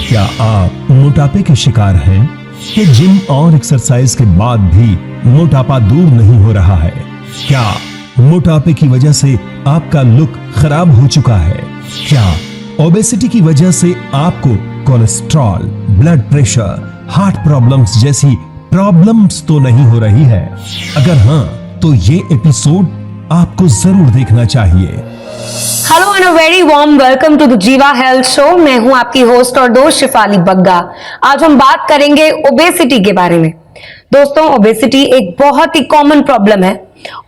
क्या आप मोटापे के शिकार हैं? कि जिम और एक्सरसाइज के बाद भी मोटापा दूर नहीं हो रहा है? क्या मोटापे की वजह से आपका लुक खराब हो चुका है? क्या ओबेसिटी की वजह से आपको cholesterol, blood pressure, heart problems जैसी प्रॉब्लम्स तो नहीं हो रही है? अगर हाँ, तो ये एपिसोड आपको जरूर देखना चाहिए। Hello and a very warm welcome to the Jiva health show. मैं हूं आपकी होस्ट और दोस्त शिफाली बग्गा। आज हम बात करेंगे ओबेसिटी के बारे में। दोस्तों, ओबेसिटी एक बहुत ही कॉमन प्रॉब्लम है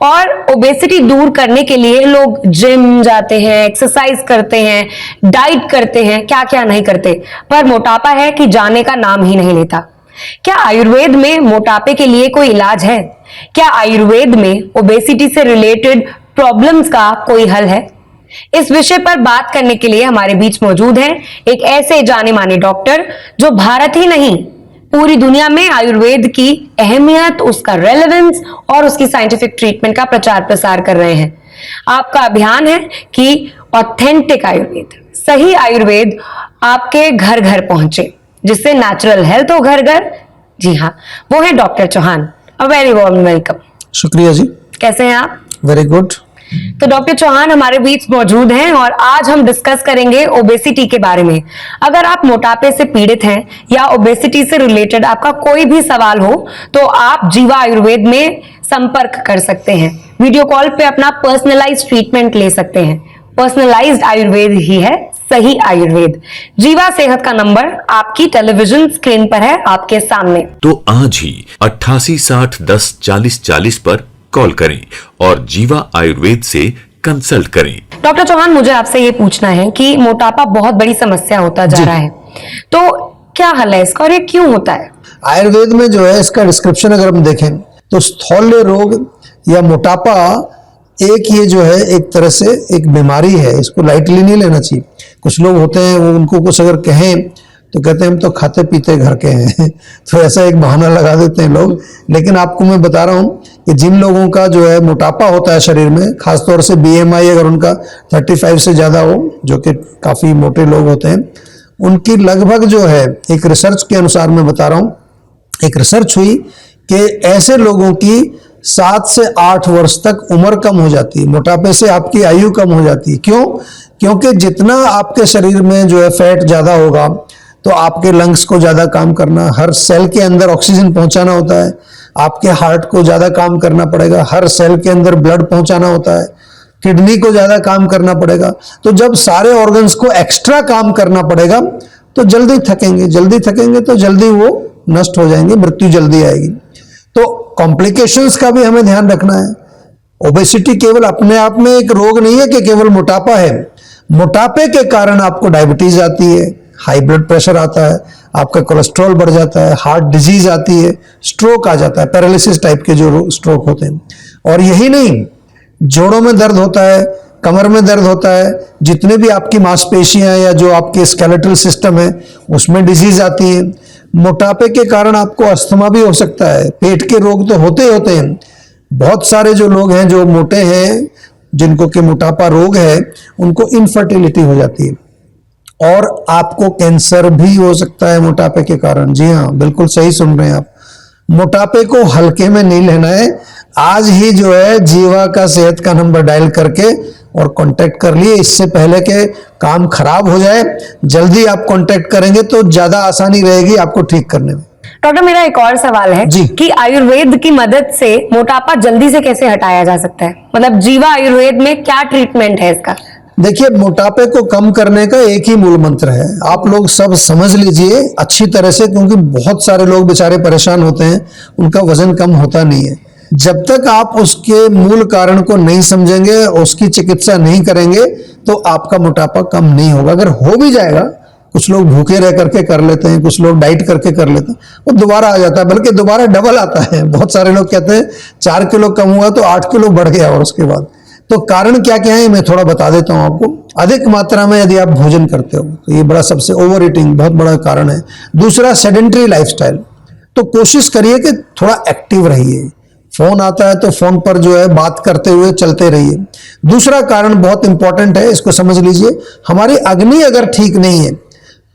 और ओबेसिटी दूर करने के लिए लोग जिम जाते हैं, एक्सरसाइज करते हैं, डाइट करते हैं, क्या क्या नहीं करते, पर मोटापा है कि जाने का नाम ही नहीं लेता। क्या आयुर्वेद में मोटापे के लिए कोई इलाज है? क्या आयुर्वेद में ओबेसिटी से रिलेटेड प्रॉब्लम्स का कोई हल है? इस विषय पर बात करने के लिए हमारे बीच मौजूद हैं एक ऐसे जाने माने डॉक्टर जो भारत ही नहीं पूरी दुनिया में आयुर्वेद की अहमियत, उसका रेलेवेंस और उसकी साइंटिफिक ट्रीटमेंट का प्रचार प्रसार कर रहे हैं। आपका अभियान है कि ऑथेंटिक आयुर्वेद, सही आयुर्वेद आपके घर घर पहुंचे, जिससे नेचुरल हेल्थ हो घर घर। जी हाँ, वो है doctor Chauhan. A very warm welcome. शुक्रिया जी। कैसे हैं आप? Very good. तो डॉक्टर चौहान हमारे बीच मौजूद हैं और आज हम डिस्कस करेंगे ओबेसिटी के बारे में। अगर आप मोटापे से पीड़ित हैं या ओबेसिटी से रिलेटेड आपका कोई भी सवाल हो तो आप जीवा आयुर्वेद में संपर्क कर सकते हैं। वीडियो कॉल पे अपना पर्सनलाइज्ड ट्रीटमेंट ले सकते हैं। पर्सनलाइज्ड आयुर्वेद ही है सही आयुर्वेद। जीवा सेहत का नंबर आपकी टेलीविजन स्क्रीन पर है, आपके सामने। तो आज ही 88 60 10 40 40 पर कॉल करें और जीवा आयुर्वेद से कंसल्ट करें। डॉक्टर चौहान, मुझे आपसे ये पूछना है कि मोटापा बहुत बड़ी समस्या होता जा रहा है, तो क्या हल है इसका और ये क्यों होता है? आयुर्वेद में जो है इसका डिस्क्रिप्शन अगर हम देखें तो स्थौल्य रोग या मोटापा ये जो है एक तरह से एक बीमारी है, इसको लाइटली नहीं लेना चाहिए। कुछ लोग होते हैं वो उनको कुछ अगर कहें तो कहते हैं हम तो खाते पीते घर के हैं तो ऐसा एक बहाना लगा देते हैं लोग। लेकिन आपको मैं बता रहा हूं कि जिन लोगों का जो है मोटापा होता है शरीर में, खासतौर से BMI अगर उनका 35 से ज्यादा हो, जो कि काफी मोटे लोग होते हैं, उनकी लगभग जो है एक रिसर्च के अनुसार मैं बता रहा हूं, एक रिसर्च हुई कि ऐसे लोगों की 7 से 8 वर्ष तक उम्र कम हो जाती है। मोटापे से आपकी आयु कम हो जाती है। क्यों? क्योंकि जितना आपके शरीर में जो है फैट ज्यादा होगा तो आपके लंग्स को ज्यादा काम करना, हर सेल के अंदर ऑक्सीजन पहुंचाना होता है, आपके हार्ट को ज्यादा काम करना पड़ेगा, हर सेल के अंदर ब्लड पहुंचाना होता है, किडनी को ज्यादा काम करना पड़ेगा। तो जब सारे ऑर्गन्स को एक्स्ट्रा काम करना पड़ेगा तो जल्दी थकेंगे तो जल्दी वो नष्ट हो जाएंगे, मृत्यु जल्दी आएगी। तो कॉम्प्लिकेशंस का भी हमें ध्यान रखना है। ओबेसिटी केवल अपने आप में एक रोग नहीं है कि केवल मोटापा है। मोटापे के कारण आपको डायबिटीज आती है, हाई ब्लड प्रेशर आता है, आपका कोलेस्ट्रॉल बढ़ जाता है, हार्ट डिजीज आती है, स्ट्रोक आ जाता है, पैरालिसिस टाइप के जो स्ट्रोक होते हैं। और यही नहीं, जोड़ों में दर्द होता है, कमर में दर्द होता है, जितने भी आपकी मांसपेशियां या जो आपके स्केलेटल सिस्टम है उसमें डिजीज आती है। मोटापे के कारण आपको अस्थमा भी हो सकता है, पेट के रोग तो होते ही होते हैं। बहुत सारे जो लोग हैं जो मोटे हैं, जिनको कि मोटापा रोग है, उनको इनफर्टिलिटी हो जाती है और आपको कैंसर भी हो सकता है मोटापे के कारण। जी हाँ, बिल्कुल सही सुन रहे हैं आप। मोटापे को हल्के में नहीं लेना है। आज ही जो है जीवा का सेहत का नंबर डायल करके और कांटेक्ट कर लिए, इससे पहले के काम खराब हो जाए। जल्दी आप कांटेक्ट करेंगे तो ज्यादा आसानी रहेगी आपको ठीक करने में। डॉक्टर, मेरा एक और सवाल है कि आयुर्वेद की मदद से मोटापा जल्दी से कैसे हटाया जा सकता है? मतलब जीवा आयुर्वेद में क्या ट्रीटमेंट है इसका? देखिए, मोटापे को कम करने का एक ही मूल मंत्र है, आप लोग सब समझ लीजिए अच्छी तरह से, क्योंकि बहुत सारे लोग बेचारे परेशान होते हैं, उनका वजन कम होता नहीं है। जब तक आप उसके मूल कारण को नहीं समझेंगे, उसकी चिकित्सा नहीं करेंगे, तो आपका मोटापा कम नहीं होगा। अगर हो भी जाएगा, कुछ लोग भूखे रह करके कर लेते हैं, कुछ लोग डाइट करके कर लेते हैं, वो दोबारा आ जाता है, बल्कि दोबारा डबल आता है। बहुत सारे लोग कहते हैं 4 किलो कम हुआ तो 8 किलो बढ़ गया। और उसके बाद तो कारण क्या क्या है मैं थोड़ा बता देता हूं आपको। अधिक मात्रा में यदि आप भोजन करते हो तो ये बड़ा सबसे ओवर ईटिंग बहुत बड़ा कारण है। दूसरा, सेडेंटरी लाइफस्टाइल, तो कोशिश करिए कि थोड़ा एक्टिव रहिए। फोन आता है तो फोन पर जो है बात करते हुए चलते रहिए। दूसरा कारण बहुत इंपॉर्टेंट है, इसको समझ लीजिए, हमारी अग्नि अगर ठीक नहीं है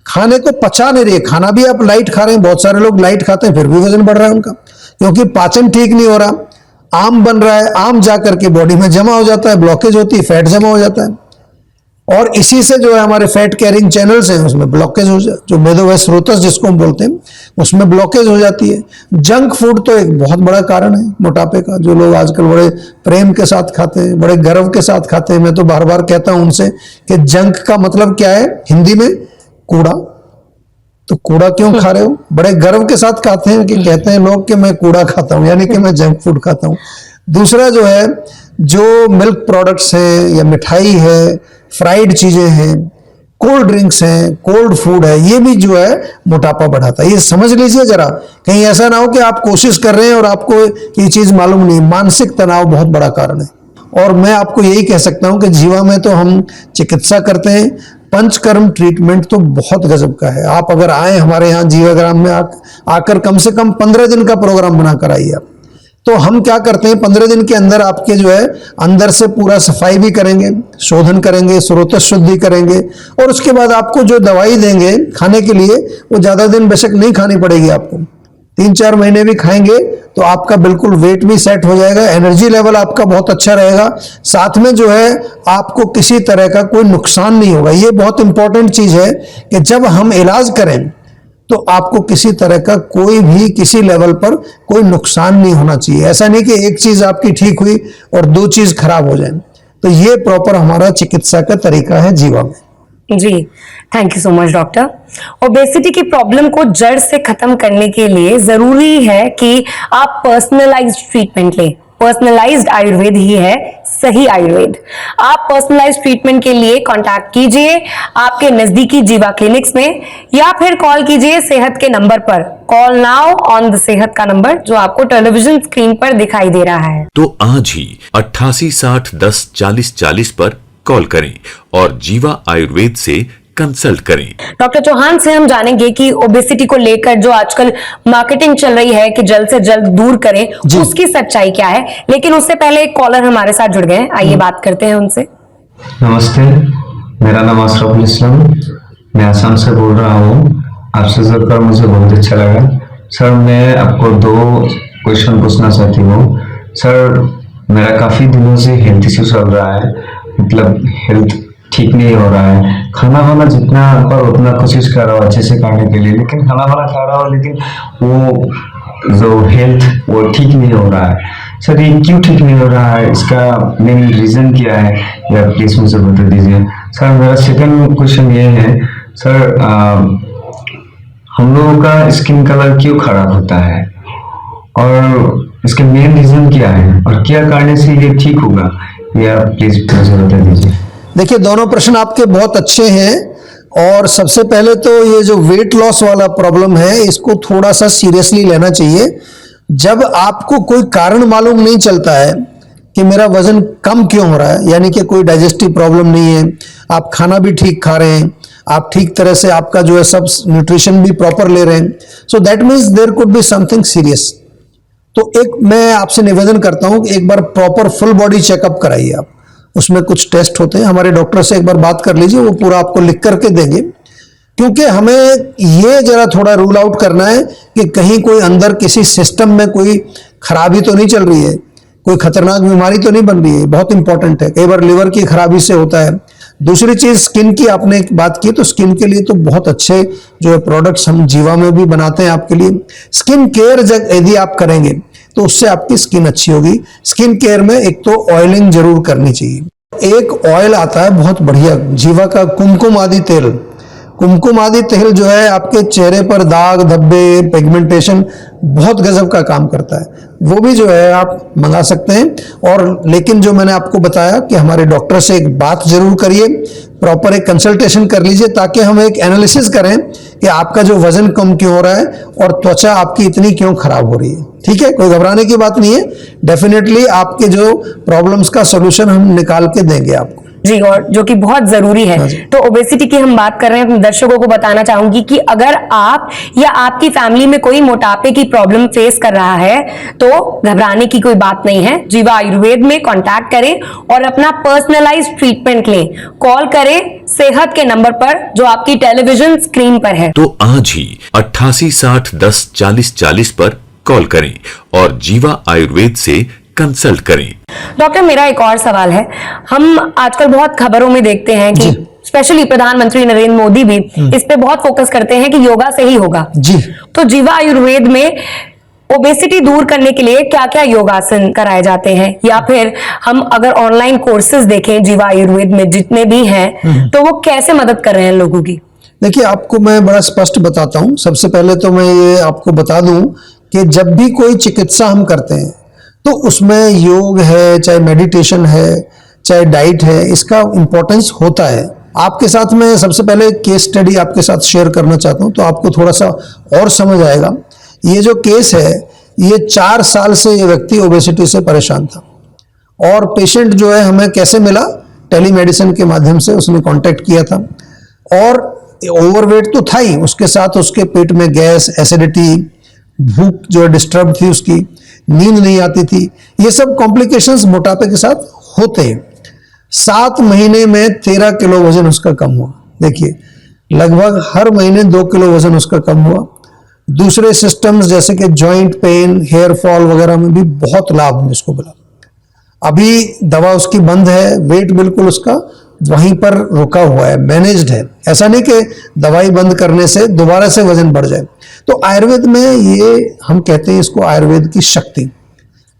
खाने को पचा नहीं रही है। खाना भी आप लाइट खा रहे हैं, बहुत सारे लोग लाइट खाते हैं फिर भी वजन बढ़ रहा है उनका, क्योंकि पाचन ठीक नहीं हो रहा। आम बन रहा है, आम जा करके बॉडी में जमा हो जाता है, ब्लॉकेज होती है, फैट जमा हो जाता है, और इसी से जो है हमारे फैट कैरिंग चैनल्स हैं उसमें ब्लॉकेज हो जाए, जो मेदोवय स्रोतस जिसको हम बोलते हैं, उसमें ब्लॉकेज हो जाती है। जंक फूड तो एक बहुत बड़ा कारण है मोटापे का, जो लोग आजकल बड़े प्रेम के साथ खाते हैं, बड़े गर्व के साथ खाते हैं। मैं तो बार बार कहता हूं उनसे कि जंक का मतलब क्या है हिंदी में? कूड़ा। तो कूड़ा क्यों खा रहे हो? बड़े गर्व के साथ खाते हैं कि कहते हैं लोग कि मैं कूड़ा खाता हूं, यानी कि मैं जंक फूड खाता हूं। दूसरा जो है, जो मिल्क प्रोडक्ट्स हैं या मिठाई है, फ्राइड चीजें हैं, कोल्ड ड्रिंक्स हैं, कोल्ड फूड है, ये भी जो है मोटापा बढ़ाता है। ये समझ लीजिए जरा, कहीं ऐसा ना हो कि आप कोशिश कर रहे हैं और आपको ये चीज मालूम नहीं। मानसिक तनाव बहुत बड़ा कारण है, और मैं आपको यही कह सकता हूं कि जीवा में तो हम चिकित्सा करते हैं, पंचकर्म ट्रीटमेंट तो बहुत गजब का है। आप अगर आए हमारे यहाँ जीवाग्राम में आकर कम से कम 15 दिन का प्रोग्राम बनाकर आइए आप। तो हम क्या करते हैं, 15 दिन के अंदर आपके जो है अंदर से पूरा सफाई भी करेंगे, शोधन करेंगे, स्रोत शुद्धि करेंगे, और उसके बाद आपको जो दवाई देंगे खाने के लिए वो ज्यादा दिन बेशक नहीं खानी पड़ेगी आपको। 3-4 महीने भी खाएंगे तो आपका बिल्कुल वेट भी सेट हो जाएगा, एनर्जी लेवल आपका बहुत अच्छा रहेगा, साथ में जो है आपको किसी तरह का कोई नुकसान नहीं होगा। ये बहुत इंपॉर्टेंट चीज है कि जब हम इलाज करें तो आपको किसी तरह का कोई भी किसी लेवल पर कोई नुकसान नहीं होना चाहिए। ऐसा नहीं कि एक चीज आपकी ठीक हुई और 2 चीज खराब हो जाए। तो ये प्रॉपर हमारा चिकित्सा का तरीका है जीवा में। जी, thank you so much doctor. Obesity की प्रॉब्लम को जड़ से खत्म करने के लिए जरूरी है कि आप पर्सनलाइज्ड ट्रीटमेंट लें। पर्सनलाइज्ड आयुर्वेद ही है सही आयुर्वेद। आप पर्सनलाइज्ड ट्रीटमेंट के लिए कांटेक्ट कीजिए आपके नजदीकी जीवा क्लिनिक्स में, या फिर कॉल कीजिए सेहत के नंबर पर। कॉल नाउ ऑन द सेहत का नंबर जो आपको टेलीविजन स्क्रीन पर दिखाई दे रहा है। तो आज ही 88 60 10 40 40 पर कॉल करें और जीवा आयुर्वेद से कंसल्ट करें। डॉक्टर चौहान से हम जानेंगे कि ओबेसिटी को लेकर जो आजकल मार्केटिंग चल रही है कि जल्द से जल्द दूर करें, उसकी सच्चाई क्या है। लेकिन उससे पहले एक कॉलर हमारे साथ जुड़ गए, आइए बात करते हैं उनसे। नमस्ते, मेरा नाम अशरफुल इस्लाम, मैं असम से बोल रहा हूँ। आपसे जुड़कर मुझे बहुत अच्छा लगा। सर, मैं आपको 2 क्वेश्चन पूछना चाहती हूँ। सर, मेरा काफ़ी दिनों से हेल्थ इश्यू चल रहा है, मतलब हेल्थ ठीक नहीं हो रहा है। खाना वाना जितना पर उतना कोशिश कर रहा हूँ अच्छे से खाने के लिए, लेकिन खाना वाना खा रहा हूँ लेकिन वो जो हेल्थ वो ठीक नहीं हो रहा है। सर, ये क्यों ठीक नहीं हो रहा है? इसका मेन रीजन क्या है, या प्लीज मुझे बता दीजिए। सर, मेरा सेकंड क्वेश्चन ये है, सर हम लोगों का स्किन कलर क्यों खराब होता है और इसके मेन रीजन क्या है और क्या करने से ये ठीक होगा, या प्लीज मुझे बता दीजिए। देखिए, दोनों प्रश्न आपके बहुत अच्छे हैं, और सबसे पहले तो ये जो वेट लॉस वाला प्रॉब्लम है इसको थोड़ा सा सीरियसली लेना चाहिए। जब आपको कोई कारण मालूम नहीं चलता है कि मेरा वजन कम क्यों हो रहा है, यानी कि कोई डाइजेस्टिव प्रॉब्लम नहीं है, आप खाना भी ठीक खा रहे हैं, आप ठीक तरह से आपका जो है सब न्यूट्रिशन भी प्रॉपर ले रहे हैं, so that means there could be something serious. तो एक मैं आपसे निवेदन करता हूं कि एक बार प्रॉपर फुल बॉडी चेकअप कराइए आप। उसमें कुछ टेस्ट होते हैं, हमारे डॉक्टर से एक बार बात कर लीजिए, वो पूरा आपको लिख करके देंगे, क्योंकि हमें ये जरा थोड़ा रूल आउट करना है कि कहीं कोई अंदर किसी सिस्टम में कोई खराबी तो नहीं चल रही है, कोई खतरनाक बीमारी तो नहीं बन रही है। बहुत इंपॉर्टेंट है, कई बार लिवर की खराबी से होता है। दूसरी चीज स्किन की आपने बात की, तो स्किन के लिए तो बहुत अच्छे जो है प्रोडक्ट्स हम जीवा में भी बनाते हैं आपके लिए। स्किन केयर यदि आप करेंगे तो उससे आपकी स्किन अच्छी होगी। स्किन केयर में एक तो ऑयलिंग जरूर करनी चाहिए। एक ऑयल आता है बहुत बढ़िया जीवा का, कुमकुम आदि तेल। कुमकुम आदि तेल जो है आपके चेहरे पर दाग धब्बे पिगमेंटेशन बहुत गजब का काम करता है, वो भी जो है आप मंगा सकते हैं। और लेकिन जो मैंने आपको बताया कि हमारे डॉक्टर से एक बात जरूर करिए, प्रॉपर एक कंसल्टेशन कर लीजिए, ताकि हम एक एनालिसिस करें कि आपका जो वजन कम क्यों हो रहा है और त्वचा आपकी इतनी क्यों खराब हो रही है। ठीक है, कोई घबराने की बात नहीं है, डेफिनेटली आपके जो प्रॉब्लम्स का सोल्यूशन हम निकाल के देंगे आपको। जी, और जो कि बहुत जरूरी है। हाँ जी। तो ओबेसिटी की हम बात कर रहे हैं, अपने दर्शकों को बताना चाहूंगी कि अगर आप या आपकी फैमिली में कोई मोटापे की प्रॉब्लम फेस कर रहा है तो घबराने की कोई बात नहीं है। जीवा आयुर्वेद में कांटेक्ट करें और अपना पर्सनलाइज्ड ट्रीटमेंट लें। कॉल करें सेहत के नंबर पर जो आपकी टेलीविजन स्क्रीन पर है। तो आज ही 8860104040 पर कॉल करें और जीवा आयुर्वेद से कंसल्ट करें। डॉक्टर, मेरा एक और सवाल है। हम आजकल बहुत खबरों में देखते हैं कि जी। स्पेशली प्रधानमंत्री नरेंद्र मोदी भी इस पे बहुत फोकस करते हैं कि योगा से ही होगा। जी। तो जीवा आयुर्वेद में ओबेसिटी दूर करने के लिए क्या क्या योगासन कराए जाते हैं, या फिर हम अगर ऑनलाइन कोर्सेज देखें जीवा आयुर्वेद में जितने भी हैं तो वो कैसे मदद कर रहे हैं लोगों की? देखिए, आपको मैं बड़ा स्पष्ट बताता हूं। सबसे पहले तो मैं ये आपको बता दूं कि जब भी कोई चिकित्सा हम करते हैं तो उसमें योग है, चाहे मेडिटेशन है, चाहे डाइट है, इसका इंपॉर्टेंस होता है। आपके साथ मैं सबसे पहले केस स्टडी आपके साथ शेयर करना चाहता हूं तो आपको थोड़ा सा और समझ आएगा। ये जो केस है, ये 4 साल से ये व्यक्ति ओबेसिटी से परेशान था और पेशेंट जो है हमें कैसे मिला, टेलीमेडिसिन के माध्यम से उसने कांटेक्ट किया था। और ओवरवेट तो था ही, उसके साथ उसके पेट में गैस, एसिडिटी, भूख जो डिस्टर्ब थी, उसकी नींद नहीं आती थी। ये सब कॉम्प्लिकेशंस मोटापे के साथ होते हैं। 7 महीने में 13 किलो वजन उसका कम हुआ। देखिए, लगभग हर महीने 2 किलो वजन उसका कम हुआ। दूसरे सिस्टम्स जैसे कि जॉइंट पेन, हेयर फॉल वगैरह में भी बहुत लाभ उसको मिला। अभी दवा उसकी बंद है, वेट बिल्कुल उसका वहीं पर रुका हुआ है, मैनेज्ड है। ऐसा नहीं कि दवाई बंद करने से दोबारा से वजन बढ़ जाए। तो आयुर्वेद में ये हम कहते हैं इसको आयुर्वेद की शक्ति।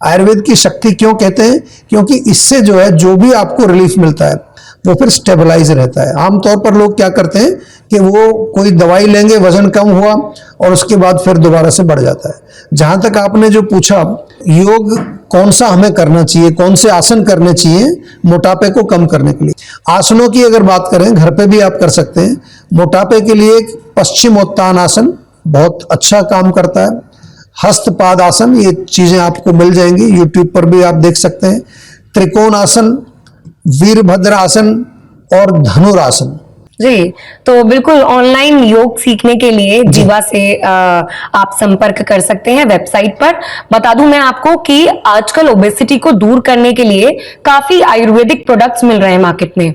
आयुर्वेद की शक्ति क्यों कहते हैं? क्योंकि इससे जो है जो भी आपको रिलीफ मिलता है वो फिर स्टेबलाइज रहता है। आमतौर पर लोग क्या करते हैं कि वो कोई दवाई लेंगे, वजन कम हुआ और उसके बाद फिर दोबारा से बढ़ जाता है। जहां तक आपने जो पूछा, योग कौन सा हमें करना चाहिए, कौन से आसन करने चाहिए मोटापे को कम करने के लिए। आसनों की अगर बात करें, घर पे भी आप कर सकते हैं। मोटापे के लिए पश्चिमोत्तान आसन बहुत अच्छा काम करता है। हस्तपाद आसन, ये चीजें आपको मिल जाएंगी, यूट्यूब पर भी आप देख सकते हैं। त्रिकोण आसन, वीरभद्र आसन और धनुरासन। जी, तो बिल्कुल ऑनलाइन योग सीखने के लिए जीवा से आप संपर्क कर सकते हैं वेबसाइट पर। बता दूं मैं आपको कि आजकल ओबेसिटी को दूर करने के लिए काफी आयुर्वेदिक प्रोडक्ट्स मिल रहे हैं मार्केट में।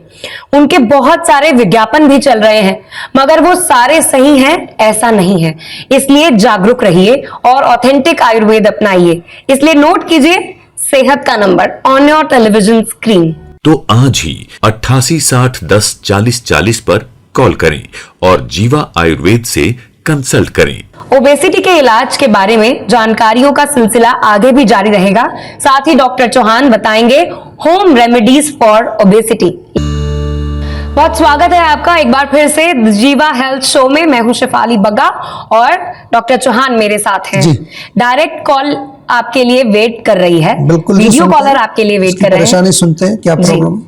उनके बहुत सारे विज्ञापन भी चल रहे हैं, मगर वो सारे सही हैं ऐसा नहीं है। इसलिए जागरूक रहिए और ऑथेंटिक आयुर्वेद अपनाइए। इसलिए नोट कीजिए सेहत का number on your television screen. तो आज ही 8860104040 पर कॉल करें और जीवा आयुर्वेद से कंसल्ट करें। ओबेसिटी के इलाज के बारे में जानकारियों का सिलसिला आगे भी जारी रहेगा। साथ ही डॉक्टर चौहान बताएंगे होम रेमेडीज फॉर ओबेसिटी। बहुत स्वागत है आपका एक बार फिर से जीवा हेल्थ शो में। मैं हूं शेफाली बग्गा और डॉक्टर चौहान मेरे साथ हैं। जी। डायरेक्ट कॉल आपके लिए वेट कर रही है। बिल्कुल जी, वीडियो सुनते कॉलर हैं। आपके लिए वेट उसकी कर रहे हैं। परेशानी सुनते हैं, क्या जी। प्रॉब्लम?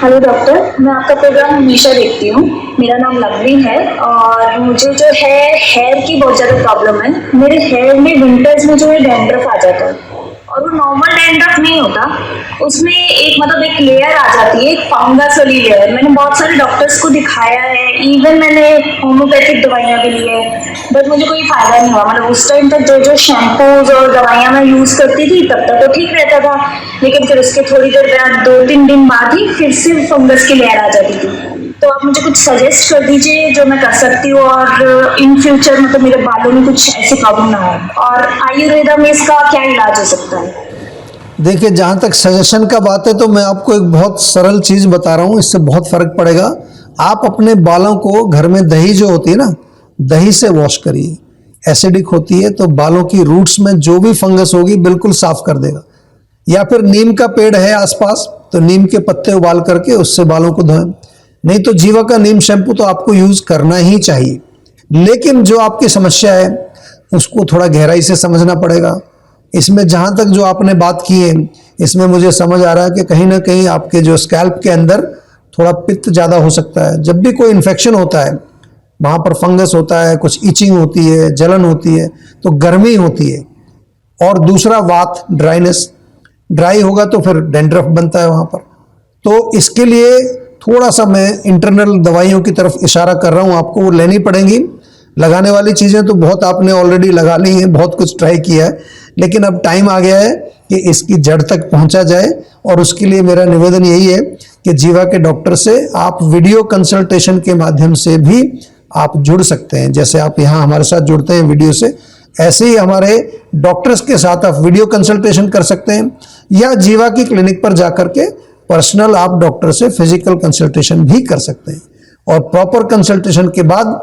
हेलो डॉक्टर, मैं आपका प्रोग्राम हमेशा देखती हूँ। मेरा नाम लवली है और मुझे जो है हेयर की बहुत ज़्यादा प्रॉब्लम है। मेरे हेयर में विंटर्स में जो है डैंड्रफ आ जाता है और वो नॉर्मल डैंड्रफ नहीं होता, उसमें एक लेयर आ जाती है, एक फंगस वाली लेयर। मैंने बहुत सारे डॉक्टर्स को दिखाया है, इवन मैंने होम्योपैथिक दवाइयाँ भी ली है, बट मुझे कोई फायदा नहीं हुआ। मतलब उस टाइम तक जो शैम्पूज और दवाइयाँ मैं यूज़ करती थी तब तक तो ठीक रहता था, लेकिन फिर उसके थोड़ी देर बाद 2-3 दिन बाद ही फिर से फंगस की लेयर आ जाती थी। तो आप मुझे कुछ सजेस्ट कर दीजिए जो मैं कर सकती हूँ और इन फ्यूचर मतलब मेरे बालों में कुछ ऐसी प्रॉब्लम ना हो। और आयुर्वेदा में इसका क्या इलाज हो सकता है? देखिए, जहां तक सजेशन का बात है तो मैं आपको एक बहुत सरल चीज बता रहा हूं, इससे बहुत फर्क पड़ेगा। आप अपने बालों को घर में दही जो होती है ना, दही से वॉश करिए। एसिडिक होती है तो बालों की रूट्स में जो भी फंगस होगी बिल्कुल साफ कर देगा। या फिर नीम का पेड़ है आसपास तो नीम के पत्ते उबाल करके उससे बालों को धोएं। नहीं तो जीवा का नीम शैम्पू तो आपको यूज करना ही चाहिए। लेकिन जो आपकी समस्या है उसको थोड़ा गहराई से समझना पड़ेगा। इसमें जहां तक जो आपने बात की है, इसमें मुझे समझ आ रहा है कि कहीं ना कहीं आपके जो स्कैल्प के अंदर थोड़ा पित्त ज्यादा हो सकता है। जब भी कोई इन्फेक्शन होता है, वहां पर फंगस होता है, कुछ इचिंग होती है, जलन होती है, तो गर्मी होती है। और दूसरा वात, ड्राइनेस, ड्राई होगा तो फिर डैंड्रफ बनता है वहां पर। तो इसके लिए थोड़ा सा मैं इंटरनल दवाइयों की तरफ इशारा कर रहा हूँ, आपको वो लेनी पड़ेंगी। लगाने वाली चीज़ें तो बहुत आपने ऑलरेडी लगा ली हैं, बहुत कुछ ट्राई किया है, लेकिन अब टाइम आ गया है कि इसकी जड़ तक पहुंचा जाए। और उसके लिए मेरा निवेदन यही है कि जीवा के डॉक्टर से आप वीडियो कंसल्टेशन के माध्यम से भी आप जुड़ सकते हैं। जैसे आप यहाँ हमारे साथ जुड़ते हैं वीडियो से, ऐसे ही हमारे डॉक्टर्स के साथ आप वीडियो कंसल्टेशन कर सकते हैं, या जीवा की क्लिनिक पर जाकर के पर्सनल आप डॉक्टर से फिजिकल कंसल्टेशन भी कर सकते हैं। और प्रॉपर कंसल्टेशन के बाद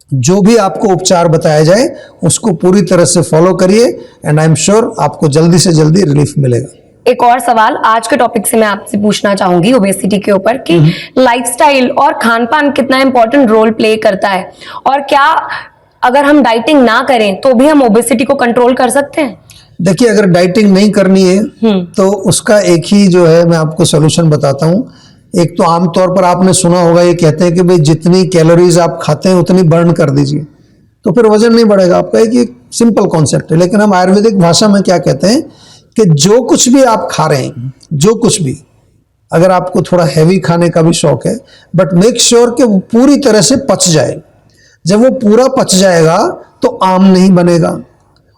जो भी आपको उपचार बताया जाए उसको पूरी तरह से फॉलो करिए, एंड आई एम श्योर आपको जल्दी से जल्दी रिलीफ मिलेगा। एक और सवाल आज के टॉपिक से मैं आपसे पूछना चाहूंगी ओबेसिटी के ऊपर कि लाइफस्टाइल और खान पान कितना इंपॉर्टेंट रोल प्ले करता है, और क्या अगर हम डाइटिंग ना करें तो भी हम ओबेसिटी को कंट्रोल कर सकते हैं? देखिए, अगर डाइटिंग नहीं करनी है तो उसका एक ही जो है मैं आपको सोल्यूशन बताता हूँ। एक तो आमतौर पर आपने सुना होगा, ये कहते हैं कि भाई जितनी कैलोरीज आप खाते हैं उतनी बर्न कर दीजिए, तो फिर वजन नहीं बढ़ेगा आपका। एक सिंपल कॉन्सेप्ट है, लेकिन हम आयुर्वेदिक भाषा में क्या कहते हैं कि जो कुछ भी आप खा रहे हैं, जो कुछ भी, अगर आपको थोड़ा हैवी खाने का भी शौक है, बट मेक श्योर कि वो पूरी तरह से पच जाए। जब वो पूरा पच जाएगा तो आम नहीं बनेगा,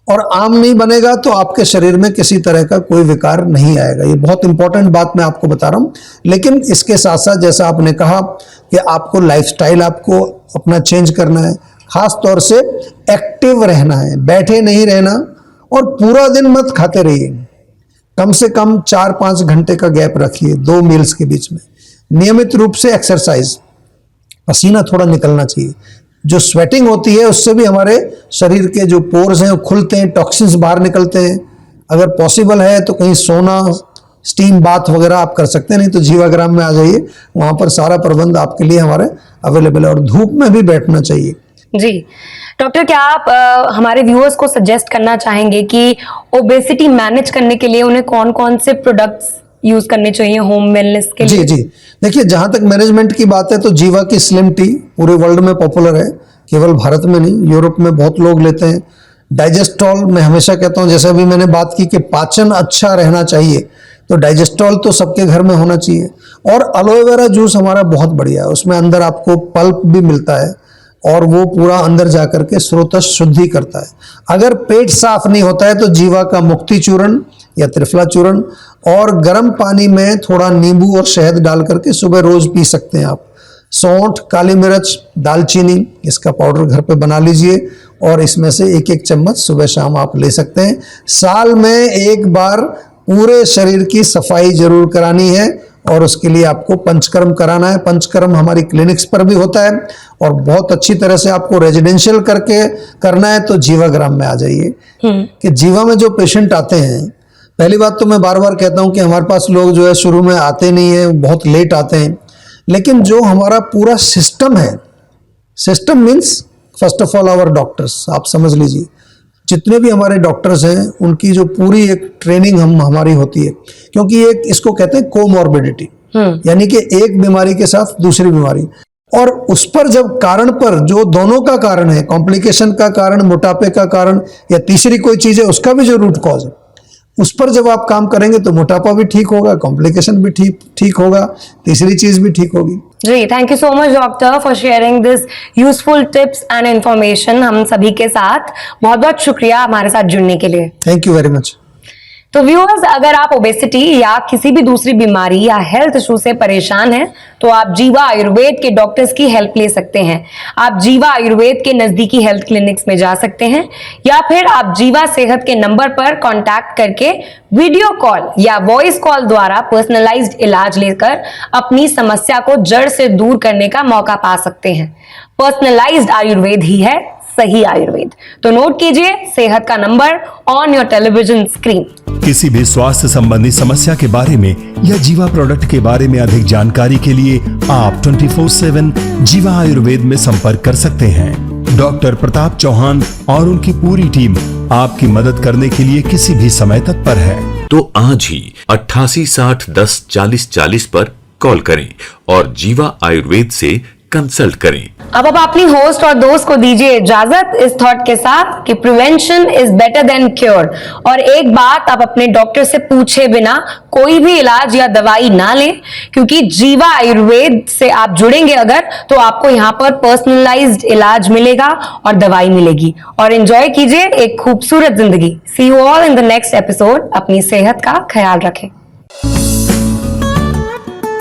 और आम नहीं बनेगा तो आपके शरीर में किसी तरह का कोई विकार नहीं आएगा। ये बहुत इंपॉर्टेंट बात मैं आपको बता रहा हूँ। लेकिन इसके साथ साथ जैसा आपने कहा कि आपको लाइफस्टाइल आपको अपना चेंज करना है, खास तौर से एक्टिव रहना है, बैठे नहीं रहना, और पूरा दिन मत खाते रहिए। कम से कम 4-5 घंटे का गैप रखिए 2 मील्स के बीच में। नियमित रूप से एक्सरसाइज, पसीना थोड़ा निकलना चाहिए। जो स्वेटिंग होती है उससे भी हमारे शरीर के जो पोर्स हैं वो खुलते हैं, टॉक्सिन्स बाहर निकलते हैं। अगर पॉसिबल है तो कहीं सोना, स्टीम बाथ वगैरह आप कर सकते हैं, नहीं तो जीवाग्राम में आ जाइए, वहाँ पर सारा प्रबंध आपके लिए हमारे अवेलेबल है। और धूप में भी बैठना चाहिए। जी डॉक्टर, क्या आप हमारे व्यूअर्स को सजेस्ट करना चाहेंगे कि ओबेसिटी मैनेज करने के लिए उन्हें कौन कौन से प्रोडक्ट्स यूज करने चाहिए होम वेलनेस के लिए? जी, देखिए, जहां तक मैनेजमेंट की बात है तो जीवा की स्लिम टी पूरे वर्ल्ड में पॉपुलर है, केवल भारत में नहीं, यूरोप में बहुत लोग लेते हैं। डाइजेस्टॉल, मैं हमेशा कहता हूं, जैसे अभी मैंने बात की कि पाचन अच्छा रहना चाहिए, तो डाइजेस्टॉल तो सबके घर में होना चाहिए। और एलोवेरा जूस हमारा बहुत बढ़िया है, उसमें अंदर आपको पल्प भी मिलता है और वो पूरा अंदर जाकर के स्रोतश शुद्धि करता है। अगर पेट साफ नहीं होता है तो जीवा का मुक्ति चूर्ण या त्रिफला चूर्ण और गर्म पानी में थोड़ा नींबू और शहद डाल करके सुबह रोज पी सकते हैं आप। सौंठ, काली मिर्च, दालचीनी, इसका पाउडर घर पे बना लीजिए और इसमें से 1-1 चम्मच सुबह शाम आप ले सकते हैं। साल में एक बार पूरे शरीर की सफाई जरूर करानी है और उसके लिए आपको पंचकर्म कराना है। पंचकर्म हमारी क्लिनिक्स पर भी होता है और बहुत अच्छी तरह से आपको रेजिडेंशियल करके करना है तो जीवाग्राम में आ जाइए। कि जीवा में जो पेशेंट आते हैं, पहली बात तो मैं बार बार कहता हूं कि हमारे पास लोग जो है शुरू में आते नहीं है, बहुत लेट आते हैं, लेकिन जो हमारा पूरा सिस्टम है, system means first of all our doctors, आप समझ लीजिए जितने भी हमारे डॉक्टर्स हैं उनकी जो पूरी एक ट्रेनिंग हमारी होती है, क्योंकि एक इसको कहते हैं कोमॉर्बिडिटी, यानी कि एक बीमारी के साथ दूसरी बीमारी, और उस पर जब कारण पर जो दोनों का कारण है, कॉम्प्लिकेशन का कारण, मोटापे का कारण या तीसरी कोई चीज है उसका भी जो रूट कॉज है, उस पर जब आप काम करेंगे तो मोटापा भी ठीक होगा, कॉम्प्लिकेशन भी ठीक होगा, तीसरी चीज भी ठीक होगी। जी, thank you so much doctor for sharing this useful tips and information हम सभी के साथ। बहुत बहुत शुक्रिया हमारे साथ जुड़ने के लिए। Thank you very much. तो व्यूअर्स, अगर आप ओबेसिटी या किसी भी दूसरी बीमारी या हेल्थ इशू से परेशान हैं तो आप जीवा आयुर्वेद के डॉक्टर्स की हेल्प ले सकते हैं। आप जीवा आयुर्वेद के नजदीकी हेल्थ क्लिनिक्स में जा सकते हैं या फिर आप जीवा सेहत के नंबर पर कांटेक्ट करके वीडियो कॉल या वॉइस कॉल द्वारा पर्सनलाइज्ड इलाज लेकर अपनी समस्या को जड़ से दूर करने का मौका पा सकते हैं। पर्सनलाइज्ड आयुर्वेद ही है सही आयुर्वेद। तो नोट कीजिए सेहत का number on your television screen. किसी भी स्वास्थ्य संबंधी समस्या के बारे में या जीवा प्रोडक्ट के बारे में अधिक जानकारी के लिए आप 24/7 जीवा आयुर्वेद में संपर्क कर सकते हैं। डॉक्टर प्रताप चौहान और उनकी पूरी टीम आपकी मदद करने के लिए किसी भी समय तत्पर है। तो आज ही 88 60 10 40 40 पर कॉल करें और जीवा आयुर्वेद से कंसल्ट करें। अब अपनी होस्ट और दोस्त को दीजिए इजाजत इस थॉट के साथ कि prevention is better than cure. और एक बात, आप अपने डॉक्टर से पूछे बिना कोई भी इलाज या दवाई ना लें, क्योंकि जीवा आयुर्वेद से आप जुड़ेंगे अगर, तो आपको यहाँ पर पर्सनलाइज्ड इलाज मिलेगा और दवाई मिलेगी। और एंजॉय कीजिए एक खूबसूरत जिंदगी। See you all in the next episode. अपनी सेहत का ख्याल रखें।